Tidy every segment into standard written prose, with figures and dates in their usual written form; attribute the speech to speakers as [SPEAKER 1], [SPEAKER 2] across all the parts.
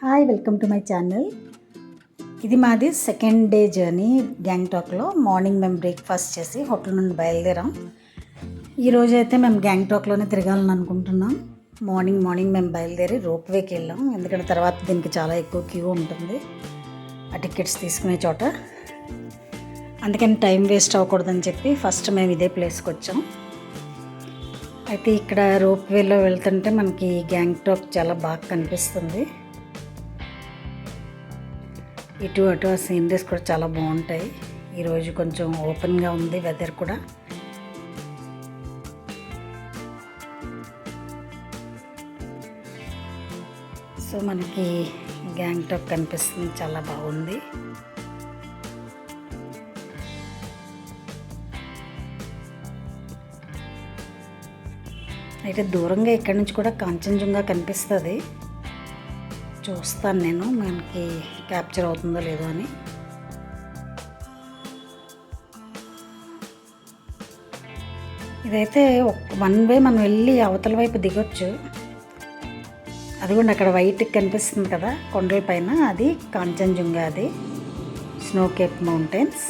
[SPEAKER 1] Hi, welcome to my channel. ఇది మాది second day journey గ్యాంగ్టాక్లో. Morning మేము బ్రేక్ఫాస్ట్ చేసి హోటల్ నుండి బయలుదేరాం. ఈరోజు అయితే మేము గ్యాంగ్టాక్లోనే తిరగాలని అనుకుంటున్నాం. మార్నింగ్ మేము బయలుదేరి రోప్వేకి వెళ్ళాం, ఎందుకంటే తర్వాత దీనికి చాలా ఎక్కువ క్యూ ఉంటుంది ఆ టికెట్స్ తీసుకునే చోట. అందుకని టైం వేస్ట్ అవ్వకూడదని చెప్పి ఫస్ట్ మేము ఇదే ప్లేస్కి వచ్చాం. అయితే ఇక్కడ రోప్వేలో వెళ్తుంటే మనకి గ్యాంగ్టాక్ చాలా బాగా కనిపిస్తుంది. ఇటు అటు ఆ సీనరీస్ కూడా చాలా బాగుంటాయి. ఈరోజు కొంచెం ఓపెన్గా ఉంది వెదర్ కూడా. సో మనకి గ్యాంగ్టాక్ కనిపిస్తుంది, చాలా బాగుంది. అయితే దూరంగా ఇక్కడి నుంచి కూడా కాంచన్జంగా కనిపిస్తుంది. చూస్తాను నేను, మనకి క్యాప్చర్ అవుతుందో లేదో అని. ఇదైతే వన్ వే మనం వెళ్ళి అవతల వైపు దిగొచ్చు. అదిగోండి అక్కడ వైట్ కనిపిస్తుంది కదా కొండల పైన, అది కాంచన్జంగా, అది స్నో కేప్ మౌంటైన్స్.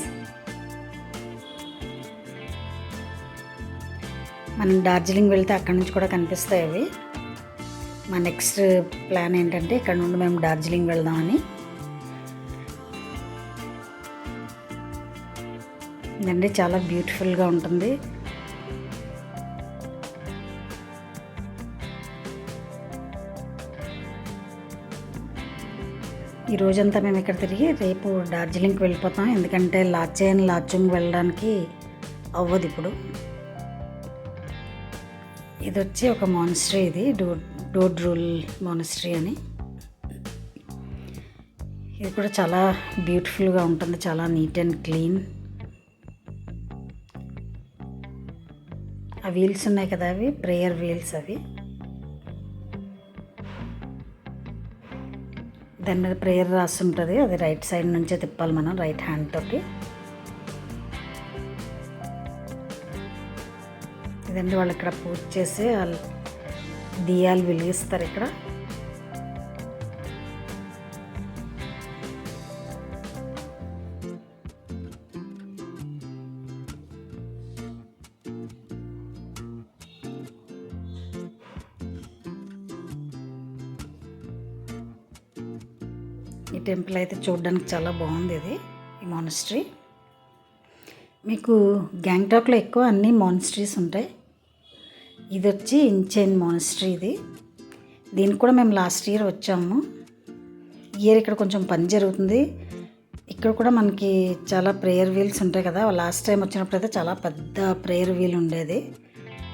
[SPEAKER 1] మనం డార్జిలింగ్ వెళ్తే అక్కడి నుంచి కూడా కనిపిస్తాయి అవి. మా నెక్స్ట్ ప్లాన్ ఏంటంటే ఇక్కడ నుండి మేము డార్జిలింగ్ వెళ్దామని. ఇదండి చాలా బ్యూటిఫుల్గా ఉంటుంది. ఈ రోజంతా మేము ఇక్కడ తిరిగి రేపు డార్జిలింగ్కి వెళ్ళిపోతాం, ఎందుకంటే లాచేన్ లాచుంగ్ వెళ్ళడానికి అవ్వదు ఇప్పుడు. ఇది వచ్చి ఒక మానిస్ట్రీ, ఇది డోడ్రూల్ మానిస్ట్రీ అని. ఇది కూడా చాలా బ్యూటిఫుల్గా ఉంటుంది, చాలా నీట్ అండ్ క్లీన్. ఆ వీల్స్ ఉన్నాయి కదా, అవి ప్రేయర్ వీల్స్. అవి దాని మీద ప్రేయర్ రాసి ఉంటుంది. అది రైట్ సైడ్ నుంచే తిప్పాలి మనం, రైట్ హ్యాండ్ తోటి. ఇదండి వాళ్ళు ఇక్కడ పూజ చేసి దియాలు వెలిగిస్తారు ఇక్కడ. ఈ టెంపుల్ అయితే చూడడానికి చాలా బాగుంది. ఇది ఈ మానిస్ట్రీ. మీకు గ్యాంగ్టాక్లో ఎక్కువ అన్ని మానిస్ట్రీస్ ఉంటాయి. ఇది వచ్చి ఇంచైన్ మానిస్ట్రీ. దీనికి కూడా మేము లాస్ట్ ఇయర్ వచ్చాము. ఇయర్ ఇక్కడ కొంచెం పని జరుగుతుంది. ఇక్కడ కూడా మనకి చాలా ప్రేయర్ వీల్స్ ఉంటాయి కదా. లాస్ట్ టైం వచ్చినప్పుడు అయితే చాలా పెద్ద ప్రేయర్ వీల్ ఉండేది.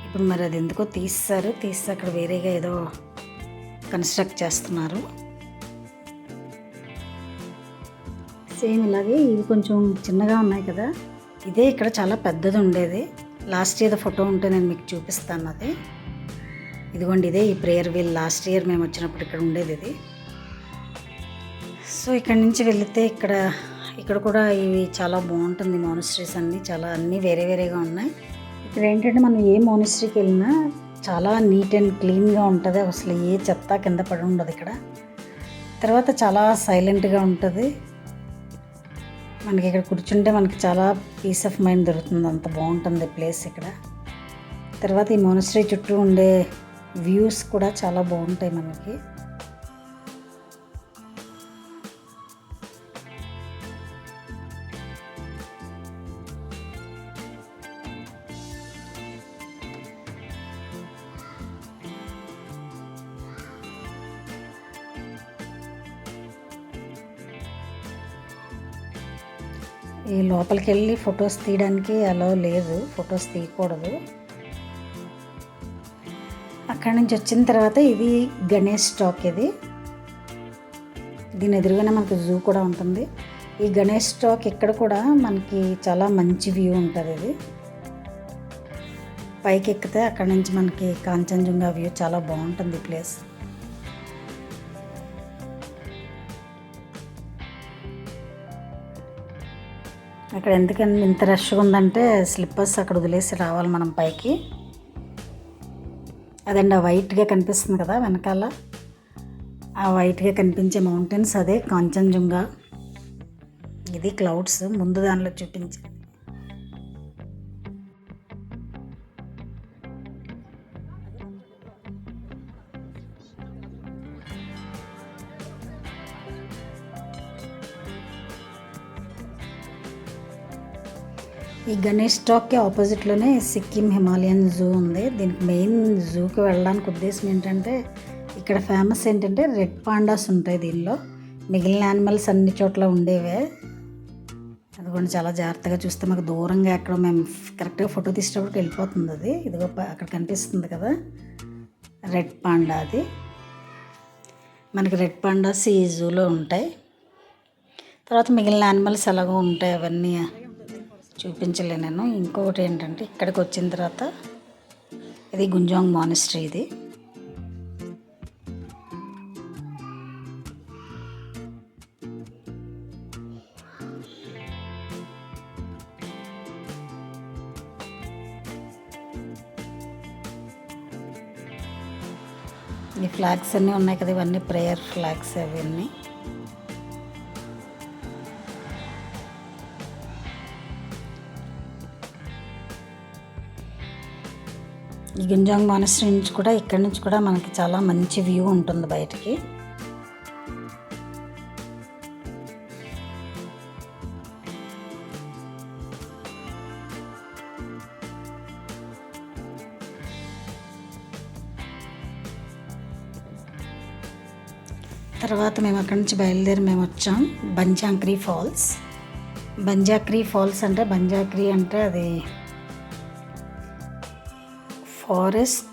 [SPEAKER 1] ఇప్పుడు మరి అది ఎందుకో తీసి అక్కడ వేరేగా ఏదో కన్స్ట్రక్ట్ చేస్తున్నారు. సేమ్ ఇలాగే ఇవి కొంచెం చిన్నగా ఉన్నాయి కదా. ఇదే ఇక్కడ చాలా పెద్దది ఉండేది. లాస్ట్ ఇయర్ ఫోటో ఉంటే నేను మీకు చూపిస్తాను. అది ఇదిగోండి, ఇదే ఈ ప్రేయర్ వీల్. లాస్ట్ ఇయర్ మేము వచ్చినప్పుడు ఇక్కడ ఉండేది ఇది. సో ఇక్కడ నుంచి వెళితే ఇక్కడ కూడా ఇవి చాలా బాగుంటుంది. మానిస్ట్రీస్ అన్నీ వేరేగా ఉన్నాయి. ఇక్కడ ఏంటంటే మనం ఏ మానిస్ట్రీకి వెళ్ళినా చాలా నీట్ అండ్ క్లీన్గా ఉంటుంది. అసలు ఏ చెత్త కింద పడి ఉండదు ఇక్కడ. తర్వాత చాలా సైలెంట్గా ఉంటుంది. మనకి ఇక్కడ కూర్చుంటే మనకి చాలా పీస్ ఆఫ్ మైండ్ దొరుకుతుంది, అంత బాగుంటుంది ప్లేస్ ఇక్కడ. తర్వాత ఈ మోనస్ట్రీ చుట్టూ ఉండే వ్యూస్ కూడా చాలా బాగుంటాయి మనకి. ఈ లోపలికి వెళ్ళి ఫొటోస్ తీయడానికి అలో లేదు, ఫొటోస్ తీయకూడదు. అక్కడి నుంచి వచ్చిన తర్వాత ఇది గణేష్ స్టాక్. దీని ఎదురుగానే మనకి జూ కూడా ఉంటుంది. ఈ గణేష్ స్టాక్ ఇక్కడ కూడా మనకి చాలా మంచి వ్యూ ఉంటుంది. ఇది పైకి ఎక్కితే అక్కడి నుంచి మనకి కాంచన్జంగా వ్యూ చాలా బాగుంటుంది ప్లేస్. అక్కడ ఎందుకని ఇంత రష్గా ఉందంటే స్లిప్పర్స్ అక్కడ వదిలేసి రావాలి మనం పైకి. అదండి ఆ వైట్గా కనిపిస్తుంది కదా వెనకాల, ఆ వైట్గా కనిపించే మౌంటైన్స్ అదే కాంచన్జంగా. ఇది క్లౌడ్స్ ముందు దానిలో చూపించే. ఈ గణేష్ టాక్కి ఆపోజిట్లోనే సిక్కిం హిమాలయన్ జూ ఉంది. దీనికి మెయిన్ జూకి వెళ్ళడానికి ఉద్దేశం ఏంటంటే ఇక్కడ ఫేమస్ ఏంటంటే రెడ్ పాండాస్ ఉంటాయి దీనిలో. మిగిలిన యానిమల్స్ అన్ని చోట్ల ఉండేవే. అదిగోండి చాలా జాగ్రత్తగా చూస్తే మాకు దూరంగా ఎక్కడ మేము కరెక్ట్గా ఫోటో తీసేటప్పుడు వెళ్ళిపోతుంది అది. ఇదిగో అక్కడ కనిపిస్తుంది కదా రెడ్ పాండా. అది మనకి రెడ్ పాండాస్ ఈ జూలో ఉంటాయి. తర్వాత మిగిలిన యానిమల్స్ ఎలాగో ఉంటాయి, అవన్నీ చూపించలే నేను. ఇంకొకటి ఏంటంటే ఇక్కడికి వచ్చిన తర్వాత ఇది గుంజాంగ్ మానిస్ట్రీ. ఇది ఈ ఫ్లాగ్స్ అన్నీ ఉన్నాయి కదా, ఇవన్నీ ప్రేయర్ ఫ్లాగ్స్ అవన్నీ. ఈ గుంజాంగ్ మానిస్ట్రీ నుంచి కూడా ఇక్కడ నుంచి కూడా మనకి చాలా మంచి వ్యూ ఉంటుంది బయటికి. తర్వాత మేము అక్కడి నుంచి బయలుదేరి మేము వచ్చాం బంజాక్రీ ఫాల్స్. బంజాక్రీ ఫాల్స్ అంటే బంజాక్రీ అంటే అది ఫారెస్ట్.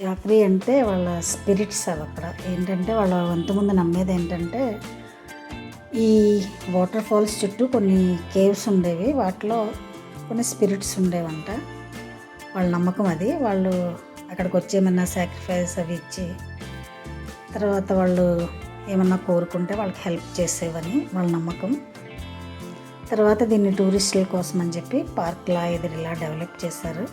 [SPEAKER 1] జాక్రీ అంటే వాళ్ళ స్పిరిట్స్. అవి అక్కడ ఏంటంటే వాళ్ళ అంతకుముందు నమ్మేది ఏంటంటే ఈ వాటర్ ఫాల్స్ చుట్టూ కొన్ని కేవ్స్ ఉండేవి, వాటిలో కొన్ని స్పిరిట్స్ ఉండేవంట. వాళ్ళ నమ్మకం అది. వాళ్ళు అక్కడికి వచ్చి ఏమన్నా సాక్రిఫైస్ అవి ఇచ్చి తర్వాత వాళ్ళు ఏమన్నా కోరుకుంటే వాళ్ళకి హెల్ప్ చేసేవని వాళ్ళ నమ్మకం. తర్వాత దీన్ని టూరిస్టుల కోసం అని చెప్పి పార్క్లా ఇలా డెవలప్ చేశారు.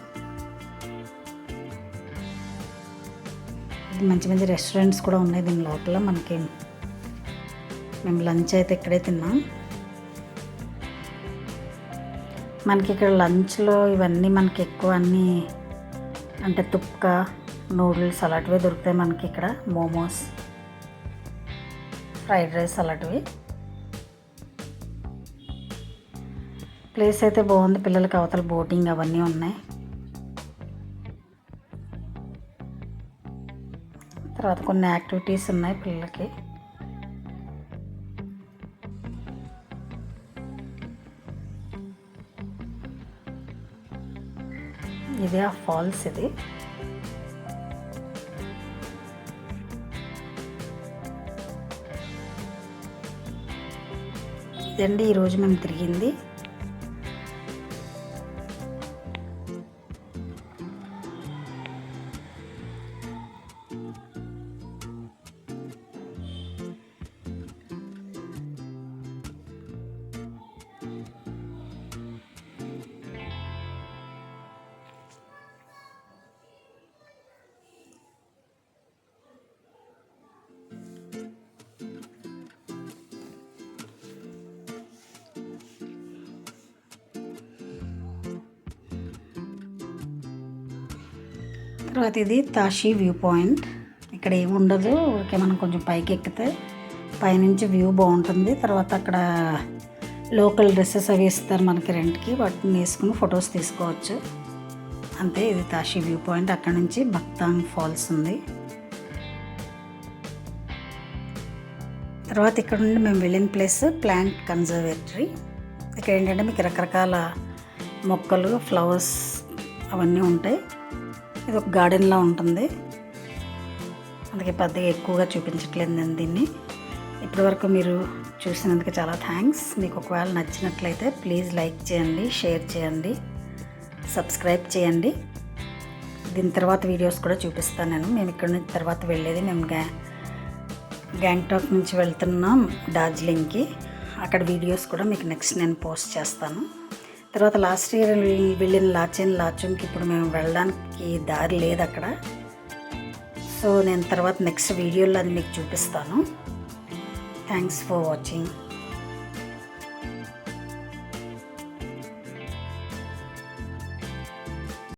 [SPEAKER 1] మంచి మంచి రెస్టారెంట్స్ కూడా ఉన్నాయి దీని లోపల. మేము లంచ్ అయితే ఇక్కడే తిన్నాం. మనకి ఇక్కడ లంచ్లో ఇవన్నీ మనకి ఎక్కువ అన్నీ అంటే తుప్క, నూడిల్స్ అలాంటివి దొరుకుతాయి మనకి ఇక్కడ. మోమోస్, ఫ్రైడ్ రైస్ అలాంటివి. ప్లేస్ అయితే బాగుంది. పిల్లలకి అవతల బోటింగ్ అవన్నీ ఉన్నాయి. తర్వాత కొన్ని యాక్టివిటీస్ ఉన్నాయి పిల్లలకి. ఇదే ఆ ఫాల్స్. ఇది ఇదండి ఈరోజు మేము తిరిగింది. తర్వాత ఇది తాషీ వ్యూ పాయింట్. ఇక్కడ ఏమి ఉండదు, ఊరికే మనం కొంచెం పైకి ఎక్కితే పైనుంచి వ్యూ బాగుంటుంది. తర్వాత అక్కడ లోకల్ డ్రెస్సెస్ అవి ఇస్తారు మనకి రెంట్కి, వాటిని వేసుకుని ఫొటోస్ తీసుకోవచ్చు అంతే. ఇది తాషీ వ్యూ పాయింట్. అక్కడ నుంచి బక్తాంగ్ ఫాల్స్ ఉంది. తర్వాత ఇక్కడ నుండి మేము వెళ్ళిన ప్లేస్ ప్లాంట్ కన్జర్వేటరీ. ఇక్కడ ఏంటంటే మీకు రకరకాల మొక్కలు, ఫ్లవర్స్ అవన్నీ ఉంటాయి. ఇది ఒక గార్డెన్లా ఉంటుంది, అందుకే పెద్దగా ఎక్కువగా చూపించట్లేదు నేను దీన్ని. ఇప్పటివరకు మీరు చూసినందుకు చాలా థ్యాంక్స్. మీకు ఒకవేళ నచ్చినట్లయితే ప్లీజ్ లైక్ చేయండి, షేర్ చేయండి, సబ్స్క్రైబ్ చేయండి. దీని తర్వాత వీడియోస్ కూడా చూపిస్తాను నేను. మేము ఇక్కడ నుంచి తర్వాత వెళ్ళేది మేము గ్యాంగ్టాక్ నుంచి వెళ్తున్నాం డార్జిలింగ్కి. అక్కడ వీడియోస్ కూడా మీకు నెక్స్ట్ నేను పోస్ట్ చేస్తాను. తర్వాత లాస్ట్ ఇయర్ వెళ్ళిన లాచెన్ లాచుంగ్కి ఇప్పుడు మేము వెళ్ళడానికి దారి లేదు అక్కడ. సో నేను తర్వాత నెక్స్ట్ వీడియోలో అది మీకు చూపిస్తాను. Thanks for watching.